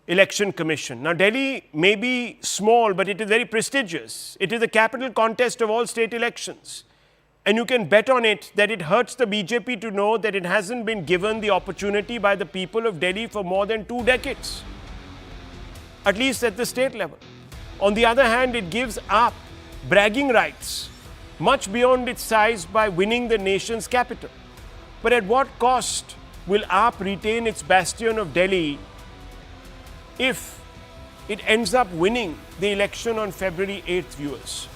Election Commission. Now, Delhi may be small, but it is very prestigious. It is the capital contest of all state elections. And you can bet on it that it hurts the BJP to know that it hasn't been given the opportunity by the people of Delhi for more than 2 decades, at least at the state level. On the other hand, it gives AAP bragging rights much beyond its size by winning the nation's capital. But at what cost will AAP retain its bastion of Delhi if it ends up winning the election on February 8th, viewers?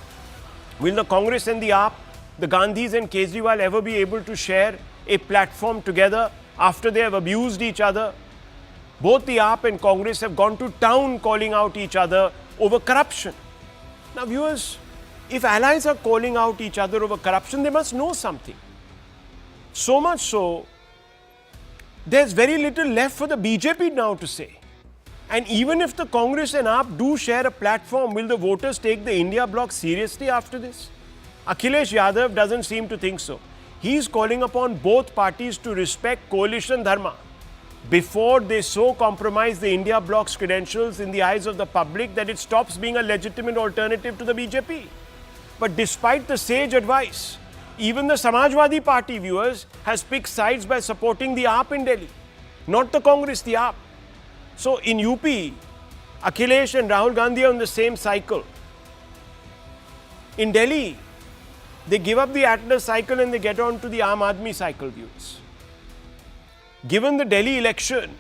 Will the Congress and the AAP, the Gandhis and Kejriwal ever be able to share a platform together after they have abused each other? Both the AAP and Congress have gone to town calling out each other over corruption. Now, viewers, if allies are calling out each other over corruption, they must know something. So much so, there's very little left for the BJP now to say. And even if the Congress and AAP do share a platform, will the voters take the India bloc seriously after this? Akhilesh Yadav doesn't seem to think so. He's calling upon both parties to respect coalition dharma before they so compromise the India bloc's credentials in the eyes of the public that it stops being a legitimate alternative to the BJP. But despite the sage advice, even the Samajwadi Party, viewers, has picked sides by supporting the AAP in Delhi, not the Congress, the AAP. So in UP, Akhilesh and Rahul Gandhi are on the same cycle. In Delhi, they give up the Atlas cycle and they get on to the Aam Aadmi cycle, viewers. Given the Delhi election,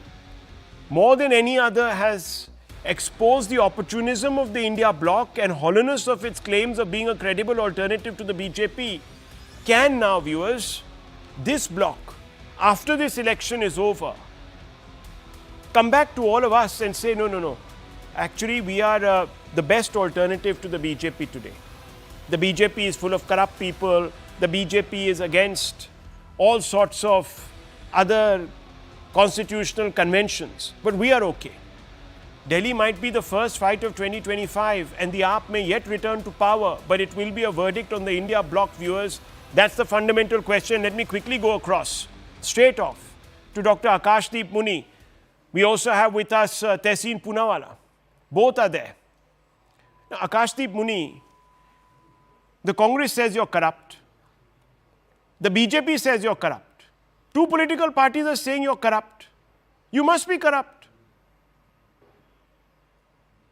more than any other has exposed the opportunism of the India bloc and hollowness of its claims of being a credible alternative to the BJP, can now, viewers, this bloc, after this election is over, come back to all of us and say, no, actually we are the best alternative to the BJP today. The BJP is full of corrupt people. The BJP is against all sorts of other constitutional conventions. But we are okay. Delhi might be the first fight of 2025 and the AAP may yet return to power, but it will be a verdict on the India bloc, viewers. That's the fundamental question. Let me quickly go across, straight off, to Dr. Akashdeep Muni. We also have with us Tehseen Poonawalla. Both are there. Now, Akashdeep Muni, the Congress says you're corrupt. The BJP says you're corrupt. Two political parties are saying you're corrupt. You must be corrupt.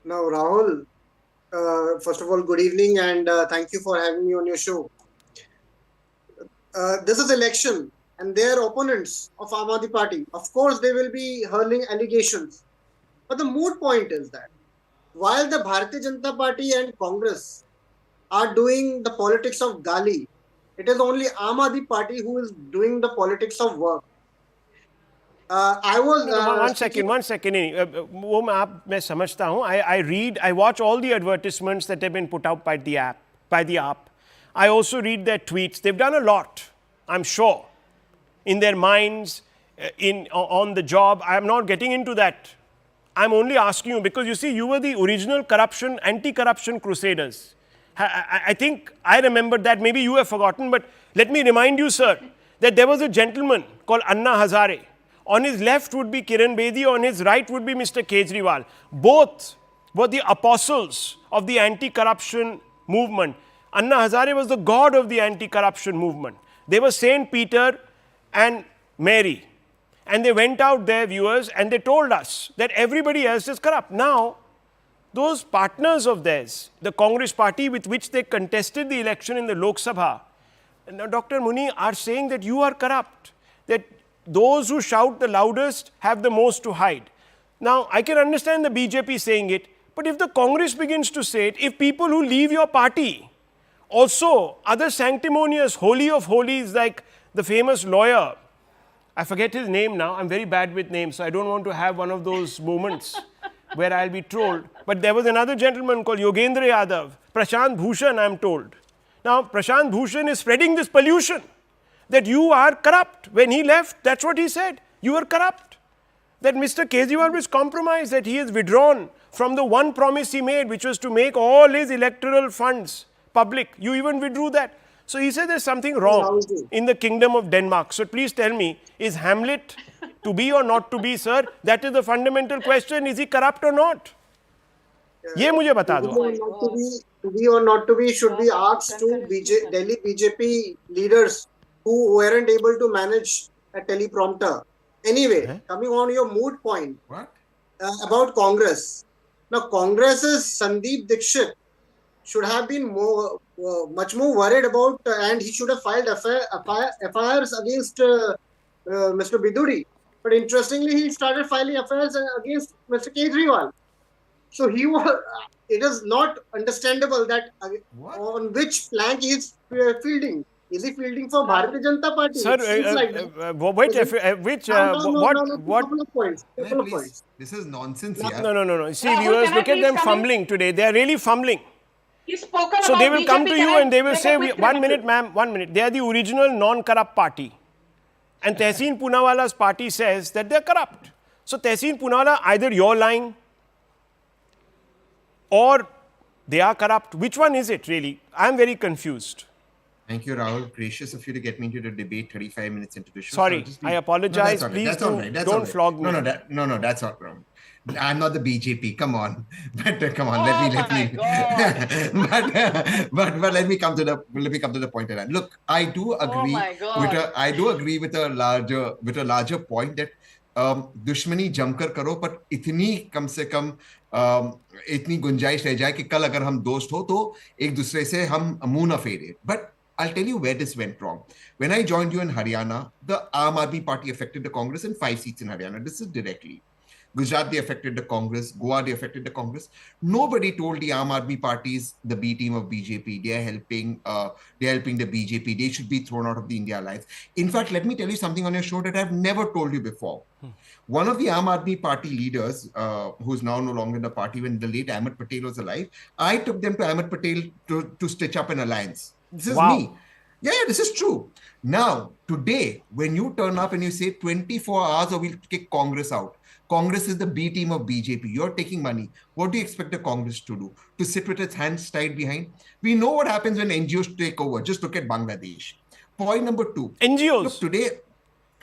Now, Rahul, first of all, good evening and thank you for having me on your show. This is election and their opponents of Aam Aadmi Party, of course, they will be hurling allegations. But the moot point is that while the Bharatiya Janata Party and Congress are doing the politics of Gali, it is only Aam Aadmi Party who is doing the politics of work. I was... one second. वो मैं समझता हूँ. I watch all the advertisements that have been put out by the AAP. I also read their tweets. They've done a lot, I'm sure, in their minds, on the job. I'm not getting into that. I'm only asking you because you see, you were the original anti-corruption crusaders. I think I remember that. Maybe you have forgotten, but let me remind you, sir, that there was a gentleman called Anna Hazare. On his left would be Kiran Bedi, on his right would be Mr. Kejriwal. Both were the apostles of the anti-corruption movement. Anna Hazare was the god of the anti-corruption movement. They were Saint Peter and Mary. And they went out there, viewers, and they told us that everybody else is corrupt. Now, those partners of theirs, the Congress party with which they contested the election in the Lok Sabha, now Dr. Muni, are saying that you are corrupt, that those who shout the loudest have the most to hide. Now, I can understand the BJP saying it, but if the Congress begins to say it, if people who leave your party, also other sanctimonious, holy of holies like the famous lawyer, I forget his name now, I'm very bad with names, so I don't want to have one of those moments where I'll be trolled. But there was another gentleman called Yogendra Yadav, Prashant Bhushan, I'm told. Now, Prashant Bhushan is spreading this pollution that you are corrupt. When he left, that's what he said. You are corrupt. That Mr. Kejriwal was compromised, that he has withdrawn from the one promise he made, which was to make all his electoral funds public. You even withdrew that. So he said there's something wrong in the kingdom of Denmark. So please tell me, is Hamlet To be or not to be, sir, that is the fundamental question. Is he corrupt or not? ये मुझे बता दो. To be or not to be should be asked to Delhi BJP leaders who weren't able to manage a teleprompter. Anyway, coming on your moot point about Congress. Now, Congress's Sandeep Dixit should have been much more worried about, and he should have filed FIRs against Mr. Biduri. But interestingly, he started filing FIRs against Mr. Kejriwal. So it is not understandable that on which plank he is fielding. Is he fielding for Bharatiya Janata Party? Sir, Couple of points. This is nonsense. No. See, viewers, look at them fumbling today. They are really fumbling. So they will come to you and they will say, 1 minute, ma'am, 1 minute. They are the original non-corrupt party. And Tehseen Poonawala's party says that they are corrupt. So Tehseen Poonawala, either you're lying or they are corrupt. Which one is it really? I'm very confused. Thank you, Rahul. Gracious of you to get me into the debate 35 minutes into the show. Sorry, I apologize. No, Please don't flog me. No, that's not wrong. I'm not the BJP. Come on, but come on. Let me. but let me come to the point of that. Look, I do agree. I do agree with a larger point that दुश्मनी जमकर करो, पर इतनी कम से कम इतनी गुंजाइश रह जाए कि कल अगर हम दोस्त हो तो एक दूसरे से हम मुंह न फेरे. But I'll tell you where this went wrong. When I joined you in Haryana, the Aam Aadmi Party affected the Congress in 5 seats in Haryana. This is directly. Gujarat, they affected the Congress. Goa, they affected the Congress. Nobody told the Aam Aadmi Party is the B team of BJP. They are helping the BJP. They should be thrown out of the India Alliance. In fact, let me tell you something on your show that I've never told you before. One of the Aam Aadmi Party leaders, who's now no longer in the party, when the late Ahmed Patel was alive, I took them to Ahmed Patel to stitch up an alliance. This is me. Yeah, this is true. Now, today, when you turn up and you say 24 hours or we'll kick Congress out, Congress is the B team of BJP. You're taking money. What do you expect the Congress to do? To sit with its hands tied behind? We know what happens when NGOs take over. Just look at Bangladesh. Point number 2. NGOs. Look, today,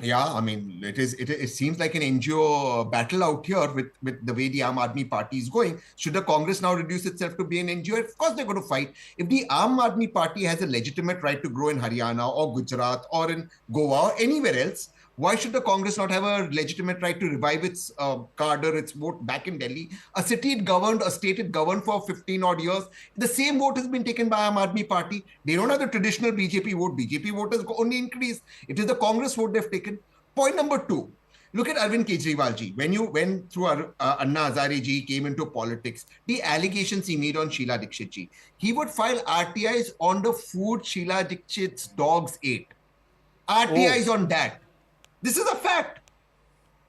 yeah, I mean, it seems like an NGO battle out here with the way the Aam Aadmi Party is going. Should the Congress now reduce itself to be an NGO? Of course they're going to fight. If the Aam Aadmi Party has a legitimate right to grow in Haryana or Gujarat or in Goa or anywhere else, why should the Congress not have a legitimate right to revive its cadre, its vote back in Delhi? A state it governed for 15 odd years. The same vote has been taken by Aam Aadmi Party. They don't have the traditional BJP vote. BJP vote has only increased. It is the Congress vote they've taken. Point number 2. Look at Arvind Kejriwal ji. When you went through Anna Hazare ji, came into politics, the allegations he made on Sheila Dikshit ji, he would file RTIs on the food Sheila Dikshit's dogs ate. RTIs on that. This is a fact.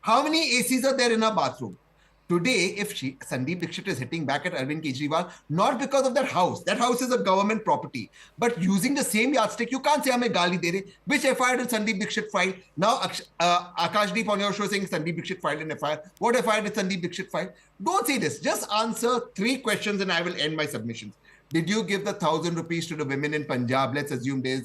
How many ACs are there in a bathroom? Today, if Sandeep Dixit is hitting back at Arvind Kejriwal, not because of that house is a government property, but using the same yardstick, you can't say hame gali de rahe. Which FIR did Sandeep Dixit file? Now, Akashdeep on your show saying Sandeep Dixit filed an FIR. What FIR did Sandeep Dixit file? Don't say this. Just answer 3 questions and I will end my submissions. Did you give the 1,000 rupees to the women in Punjab? Let's assume there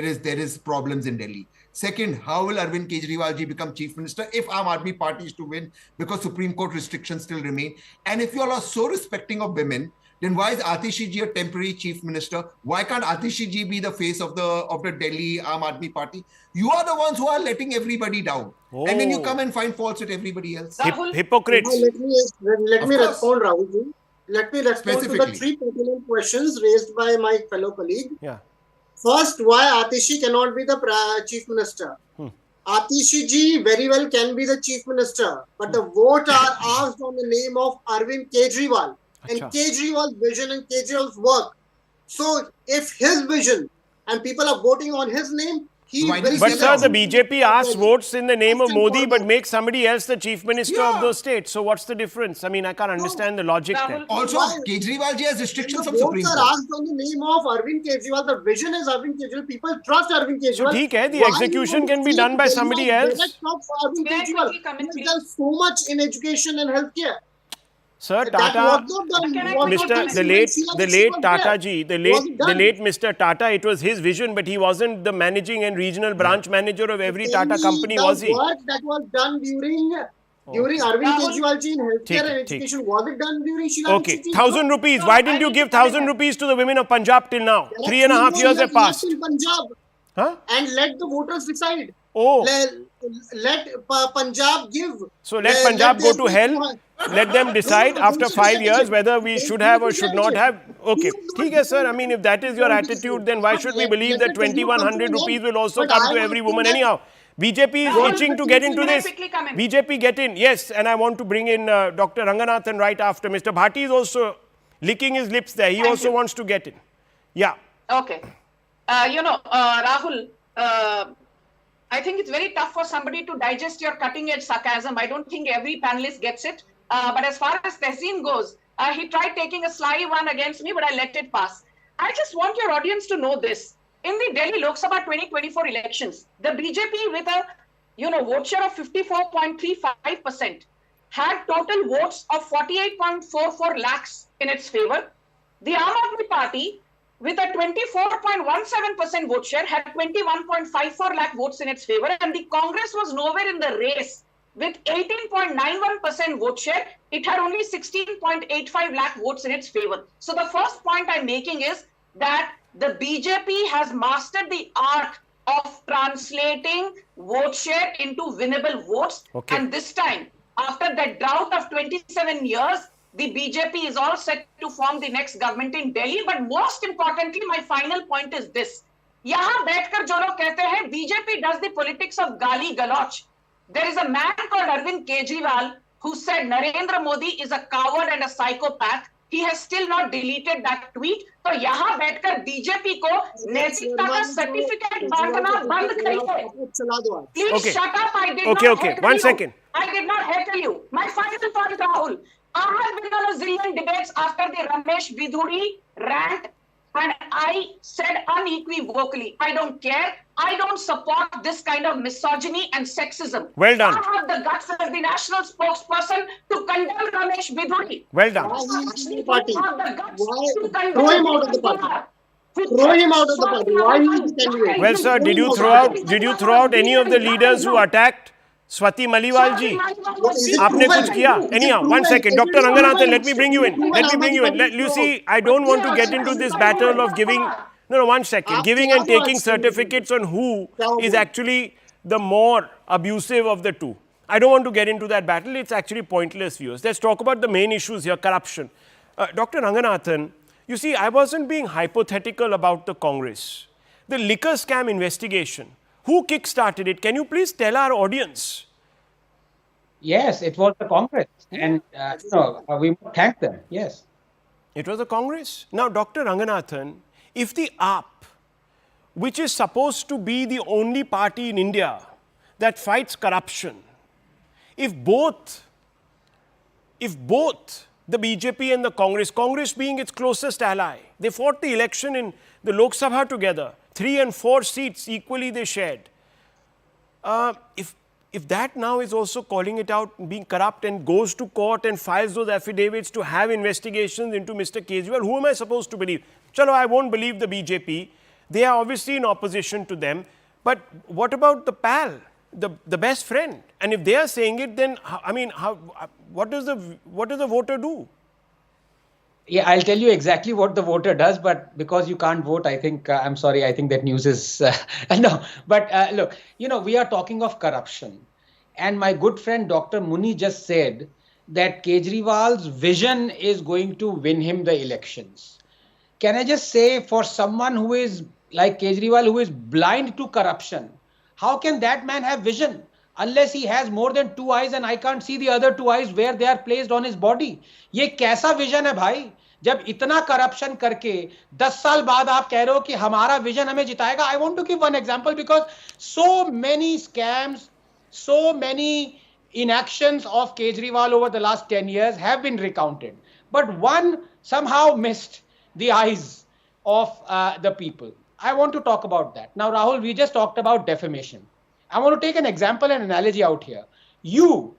is problems in Delhi. Second, how will Arvind Kejriwal ji become chief minister if Aam Aadmi Party is to win because Supreme Court restrictions still remain? And if you all are so respecting of women, then why is Atishi ji a temporary chief minister? Why can't Atishi ji be the face of the Delhi Aam Aadmi Party? You are the ones who are letting everybody down. And then you come and find faults with everybody else. Hypocrites. Let me respond, Rahul ji. Let me respond to the 3 pertinent questions raised by my fellow colleague. Yeah. First, why Atishi cannot be the chief minister? Atishi ji very well can be the chief minister, but the vote are asked on the name of Arvind Kejriwal and Kejriwal's vision and Kejriwal's work. So, if his vision and people are voting on his name, but sir, the BJP asks votes in the name of Modi, but makes somebody else the chief minister of those states. So what's the difference? I mean, I can't understand the logic there. Also, Kejriwal ji has restrictions from Supreme Court. Votes are asked on the name of Arvind Kejriwal. The vision is Arvind Kejriwal. People trust Arvind Kejriwal. So, theek hai, the execution can be done by somebody else. Arvind Kejriwal. He has done so much in education and healthcare. Sir, That Tata, was not done. Can I Was quickly not Mr. done the when late, Sheila the Dixit late was Tata there. ji, the Was late, it the done? late Mr. Tata, it was his vision, but he wasn't the managing and regional branch manager of every Tell Tata me company, the was he? work that was done during Okay. Arvind Rahul, Kejriwal ji in healthcare Take and it, take it. education. Was it done during Sheila Okay, Dixit ji's 1,000 work? rupees. No, Why I didn't you need to give come in 1,000 here. rupees to the women of Punjab till now? There are 3.5 years have left passed. in Punjab, Huh? and let the voters decide. Oh, Let Punjab give. so let Let Punjab go their to hell. people. Let them decide No, after they should 5 years delegate. whether we should They have or should should not delegate. have. Okay, Do not ठीक है sir. I depend mean, if on that is your political attitude, decisions. then why But should we let believe that the tenure come to 2,100 an rupees end. will also But come I to am every asking woman that anyhow? BJP is Rahul, itching to get into can I this. quickly come in? BJP get in, yes, and I want to bring in Dr. Ranganathan right after. Mr. Bhati is also licking his lips there. He Thank also you. wants to get in. Yeah. Okay. Rahul, I think it's very tough for somebody to digest your cutting edge sarcasm. I don't think every panelist gets it. But as far as Tehseen goes, he tried taking a sly one against me, but I let it pass. I just want your audience to know this. In the Delhi Lok Sabha 2024 elections, the BJP with a vote share of 54.35% had total votes of 48.44 lakhs in its favor. The Aam Aadmi Party, with a 24.17% vote share, had 21.54 lakh votes in its favor, and the Congress was nowhere in the race. With 18.91% vote share, it had only 16.85 lakh votes in its favor. So the first point I'm making is that the BJP has mastered the art of translating vote share into winnable votes. Okay. And this time, after that drought of 27 years, the BJP is all set to form the next government in Delhi. But most importantly, my final point is this. यहाँ बैठकर जो लोग कहते हैं BJP does the politics of गाली गलौच. There is a man called Arvind Kejriwal who said Narendra Modi is a coward and a psychopath. He has still not deleted that tweet. तो यहाँ बैठकर बीजेपी को नैतिकता का सर्टिफिकेट बांटना बंद करिए. Please Okay. shut up. I did Okay, not okay. heckle 1 you. second. I did not heckle you. My final point, Rahul. I have been on a zillion debates after the Ramesh Viduri rant, and I said unequivocally, I don't care. I don't support this kind of misogyny and sexism. Well done. I have the guts as the national spokesperson to condemn Ramesh Viduri. Well done. Why he is in the I party? have the guts Why? to condemn Throw him out of the party. Throw him out of the party. Why he is the candidate? Well, sir, did you throw out any of the leaders who attacked Swati Maliwal ji? Is it आपने proven? कुछ किया? Is it Anyhow, 1 proven? second. Is it Dr. Ranganathan, proven? let me bring you in. Proven Let me bring you in. Ahmad You Bhai see, I don't want to get into this battle of giving... No, 1 second. Giving and taking certificates on who is actually the more abusive of the two. I don't want to get into that battle. It's actually pointless, viewers. Let's talk about the main issues here, corruption. Dr. Ranganathan, you see, I wasn't being hypothetical about the Congress. The liquor scam investigation, who kick-started it? Can you please tell our audience? Yes, it was the Congress, and we thank them. Yes, It was the Congress. Now, Dr. Ranganathan, if the AAP, which is supposed to be the only party in India that fights corruption, if both the BJP and the Congress being its closest ally, they fought the election in the Lok Sabha together, 3 and 4 seats equally they shared. If that now is also calling it out, being corrupt, and goes to court and files those affidavits to have investigations into Mr. Kejriwal, who am I supposed to believe? Chalo, I won't believe the BJP. They are obviously in opposition to them. But what about the pal, the best friend? And if they are saying it, then what does the voter do? yeah, I'll tell you exactly what the voter does, but because you can't vote, I think I'm sorry. I think that news is no. But look, we are talking of corruption, and my good friend Dr. Muni just said that Kejriwal's vision is going to win him the elections. Can I just say, for someone who is like Kejriwal, who is blind to corruption, how can that man have vision? Unless he has more than 2 eyes and I can't see the other 2 eyes where they are placed on his body. ये कैसा vision है भाई? जब इतना corruption करके 10 साल बाद आप कह रहे हो कि हमारा विजन हमें जिताएगा. I want to give one example because so many scams, so many inactions of Kejriwal over the last 10 years have been recounted. But one somehow missed the eyes of the people. I want to talk about that. Now, Rahul, we just talked about defamation. I want to take an example and analogy out here. You,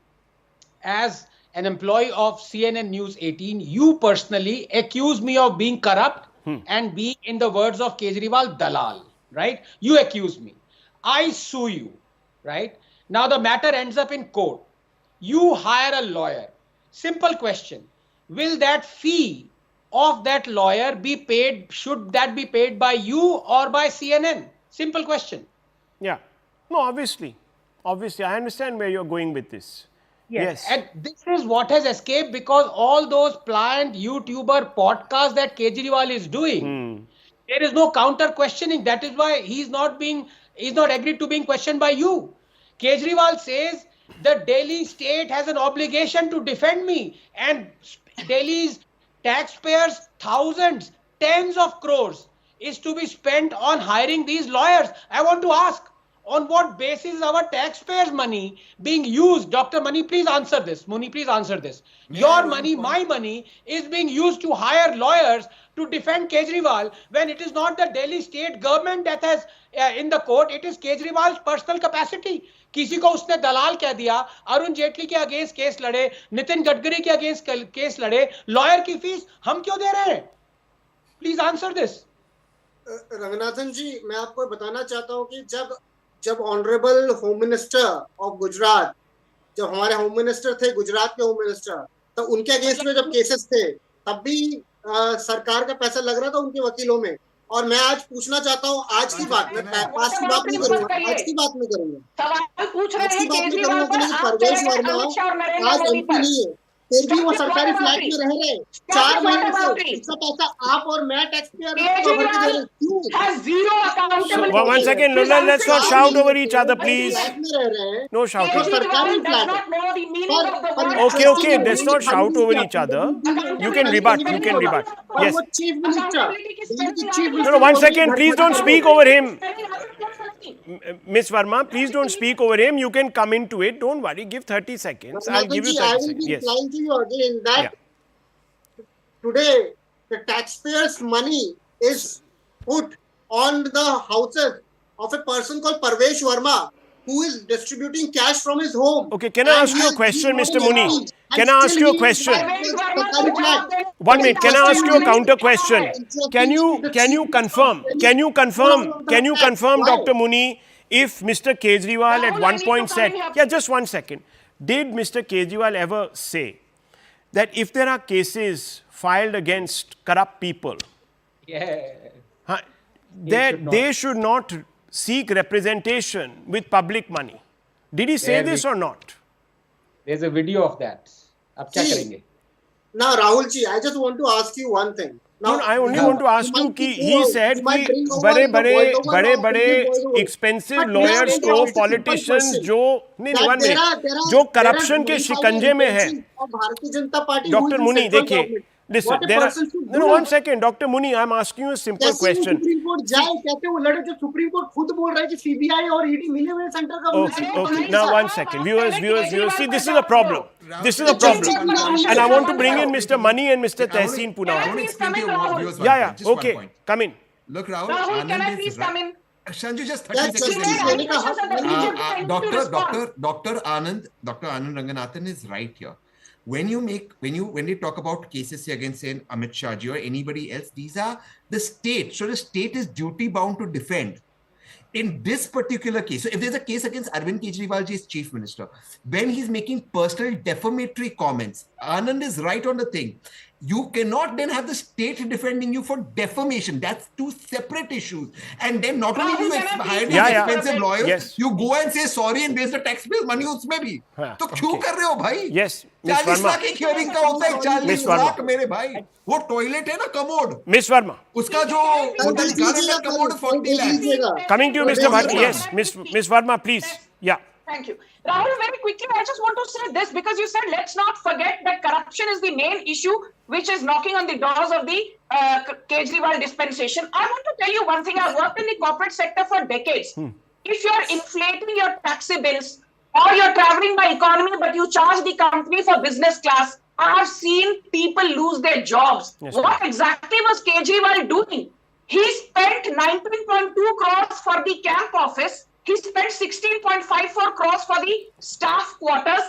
as an employee of CNN News 18, you personally accuse me of being corrupt and being, in the words of Kejriwal, dalal, right? You accuse me. I sue you, right? Now the matter ends up in court. You hire a lawyer. Simple question. Will that fee of that lawyer be paid? Should that be paid by you or by CNN? Simple question. Yeah. No, obviously. Obviously, I understand where you're going with this. Yes. And this is what has escaped because all those planned YouTuber podcasts that Kejriwal is doing, there is no counter questioning. That is why he's not agreed to being questioned by you. Kejriwal says the Delhi state has an obligation to defend me, and Delhi's taxpayers, thousands, tens of crores is to be spent on hiring these lawyers. I want to ask, on what basis is our taxpayers' money being used? Dr. Mani, please answer this. Muni, please answer this. Your money, my money, is being used to hire lawyers to defend Kejriwal when it is not the Delhi state government that has in the court. It is Kejriwal's personal capacity. किसी को उसने दलाल कह दिया, अरुण जेटली के against case लड़े, नितिन गडकरी के against case लड़े, lawyer की फीस हम क्यों दे रहे हैं? Please answer this. Ranganathan ji, मैं आपको बताना चाहता हूं कि जब honourable home minister of Gujarat, जब हमारे होम मिनिस्टर थे गुजरात के होम मिनिस्टर, तो उनके अगेंस्ट में जब केसेस थे तब भी सरकार का पैसा लग रहा था उनके वकीलों में. और मैं आज पूछना चाहता हूूं, आज की बात में पास की बात नहीं करूंगा, आज की बात नहीं करूंगा, सवाल पूछ रहे हैं केजरीवाल पर. परवेश वर्मा आज एमपी नहीं है, फिर भी वो सरकारी फ्लैट में रह रहे हैं 4 महीने से. इसका पैसा आप और मैं टैक्स पेयर को भर के दे रहे हैं. क्यों? One second, let's not shout over each other, please. No shouting. सरकारी flat. Okay, let's not shout over each other. You can rebut. Yes. Chief minister. No, 1 second, please don't speak over him. Miss Verma, please don't speak over him. You can come into it. Don't worry. Give 30 seconds. I'll give you 30 seconds. Yes. I will be replying to you again that today the taxpayers' money is put on the houses of a person called Parvesh Verma, who is distributing cash from his home. Okay, can I ask you a question, Mr. Muni? Can I ask you a question? 1 minute. Can I ask you a counter question? Can you confirm, Dr. Muni, if Mr. Kejriwal at one point said, just 1 second, did Mr. Kejriwal ever say that if there are cases filed against corrupt people, that they should not seek representation with public money? Did he say this or not? There's a video of that. अब क्या करेंगे? Now, Rahul ji, I just want to ask you one thing. Now, I only want to ask you कि he said कि बड़े expensive lawyers को politicians जो नहीं 1 minute जो corruption के शिकंजे में है. Dr. Muni, देखिए. Listen, there are, no, 1 second, Dr. Muni, I'm asking you a simple question. Supreme court जाए, कहते वो लड़े, जो सुप्रीम कोर्ट खुद बोल रहा है कि सीबीआई और ईडी मिले हुए सेंटर का. Okay, now 1 second, viewers, see, this is a problem. And I want to bring in Mr. Mani and Mr. Tehseen Puna. Yeah, okay, come in. Look, Rahul, can I please come in? Shanju, just 30 seconds. Dr. Anand Ranganathan is right here. When they talk about cases against, say, Amit Shah ji or anybody else, these are the state. So the state is duty bound to defend. In this particular case, so if there's a case against Arvind Kejriwal ji as chief minister, when he's making personal defamatory comments, Anand is right on the thing. You cannot then have the state defending you for defamation. That's two separate issues. And then not only do you hire these expensive lawyers, you go and say sorry and waste the taxpayers' money उसमें भी. तो क्यों कर रहे हो भाई? Yes, 40 lakh की hearing का होता है, 40 लाख मेरे भाई. वो टॉयलेट है ना, कमोड. Miss Verma. उसका जो commode 40 lakh. Coming to you, Mr. Bhatt. Yes, Miss Verma, please. Yeah. Thank you. Rahul, very quickly, I just want to say this because you said let's not forget that corruption is the main issue which is knocking on the doors of the Kejriwal dispensation. I want to tell you one thing. I've worked in the corporate sector for decades. If you're inflating your taxi bills or you're traveling by economy but you charge the company for business class, I have seen people lose their jobs. Yes, what exactly was Kejriwal doing? He spent 19.2 crores for the camp office. He spent 16.54 crores for the staff quarters.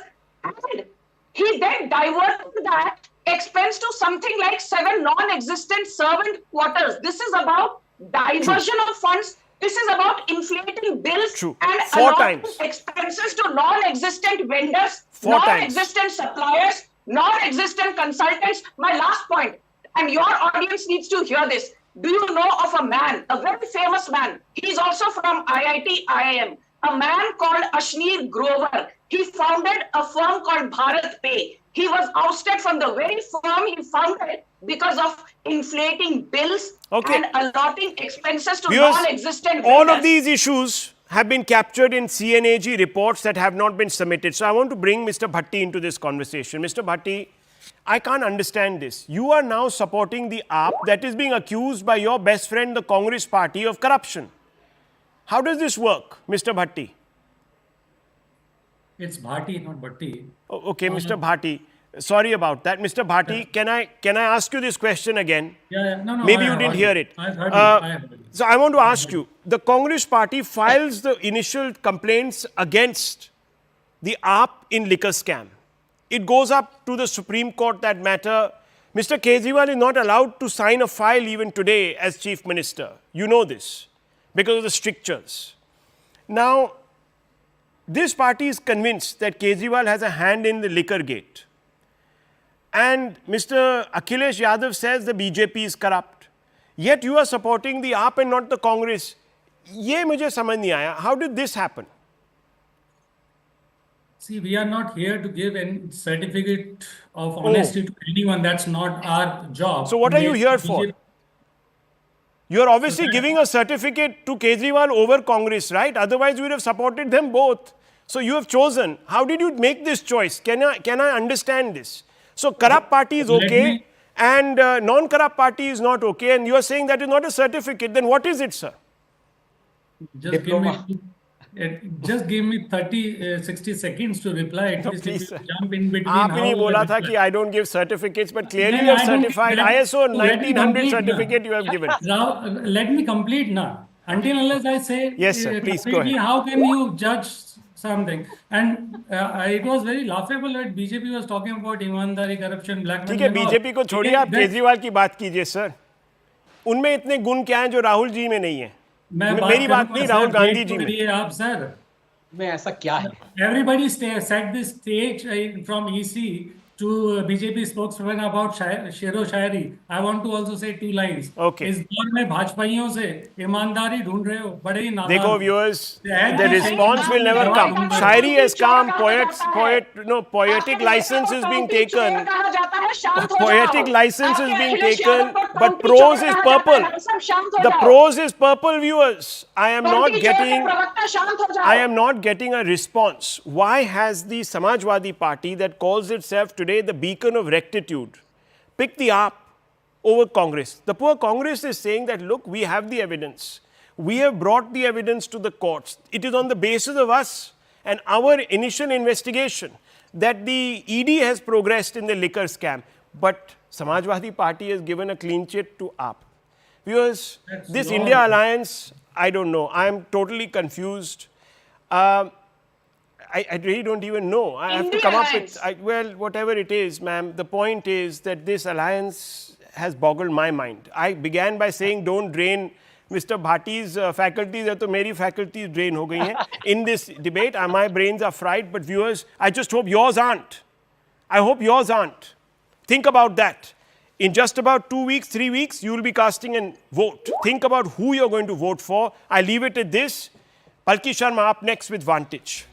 And He then diverted that expense to something like 7 non-existent servant quarters. This is about diversion of funds. This is about inflating bills and 4 allotting times. expenses to non-existent vendors, 4 times. non-existent suppliers, non-existent consultants. My last point, and your audience needs to hear this. Do you know of a man, a very famous man? He's also from IIT, IIM. A man called Ashneer Grover. He founded a firm called Bharat Pay. He was ousted from the very firm he founded because of inflating bills and allotting expenses to non-existent vendors. All of these issues have been captured in CNAG reports that have not been submitted. So I want to bring Mr. Bhatti into this conversation. Mr. Bhatti, I can't understand this. You are now supporting the AAP that is being accused by your best friend, the Congress party, of corruption. How does this work, Mr. Bhatti? It's Bhatti, not Bhatti. Okay, Mr. Bhatti. Sorry about that. Mr. Bhatti, can I ask you this question again? Yeah. No. Maybe you didn't hear it. I've heard it. So I want to ask you, the Congress party files the initial complaints against the AAP in liquor scam. It goes up to the Supreme Court, that matter. Mr. Kejriwal is not allowed to sign a file even today as Chief Minister. You know this because of the strictures. Now, this party is convinced that Kejriwal has a hand in the liquor gate. And Mr. Akhilesh Yadav says the BJP is corrupt. Yet you are supporting the AAP and not the Congress. Ye mujhe samajh nahi aaya. How did this happen? See, we are not here to give any certificate of honesty to anyone. That's not our job. So what are you here for? You are obviously giving a certificate to Kejriwal over Congress, right? Otherwise, you would have supported them both. So you have chosen. How did you make this choice? Can I understand this? So corrupt party is okay and non-corrupt party is not okay. And you are saying that is not a certificate. Then what is it, sir? Just give me 60 seconds to reply. At least if you jump in between. आपने बोला था कि I don't give certificates, but clearly you have certified ISO 1900 certificate you have given. Now, let me complete now. Until unless I say, yes, sir, please go ahead. How can you judge something? And it was very laughable that BJP was talking about ईमानदारी, corruption, black money. ठीक है, BJP को छोड़िए, आप केजरीवाल की बात कीजिए, sir. उनमें इतने गुण क्या हैं जो राहुल जी में नहीं है? मेरी बात नहीं, राहुल गांधी जी में. आप सर, में ऐसा क्या है? Everybody set the stage from EC to BJP spokesman about शेरो शायरी. I want to also say 2 lines. Okay. इस दौर में भाजपाइयों से ईमानदारी ढूंढ रहे हो, बड़े ही नादान. देखो viewers, the response will never come. Shairi has come, poetic license is being taken. Poetic license is being taken, but prose is purple. The prose is purple, viewers. I am not getting a response. Why has the Samajwadi Party that calls itself today the beacon of rectitude picked the AAP over Congress? The poor Congress is saying that, look, we have the evidence. We have brought the evidence to the courts. It is on the basis of us and our initial investigation that the ED has progressed in the liquor scam. But Samajwadi Party has given a clean chit to AAP. Viewers, this India alliance, I don't know. I am totally confused. I really don't even know. I have to come up with, well, whatever it is, ma'am. The point is that this alliance has boggled my mind. I began by saying don't drain Mr. Bhatti's faculties, तो मेरी faculties drain हो गई हैं in this debate. My brains are fried, but viewers, I just hope yours aren't. I hope yours aren't. Think about that. In just about 2 weeks, 3 weeks, you will be casting a vote. Think about who you're going to vote for. I leave it at this. Palki Sharma up next with Vantage.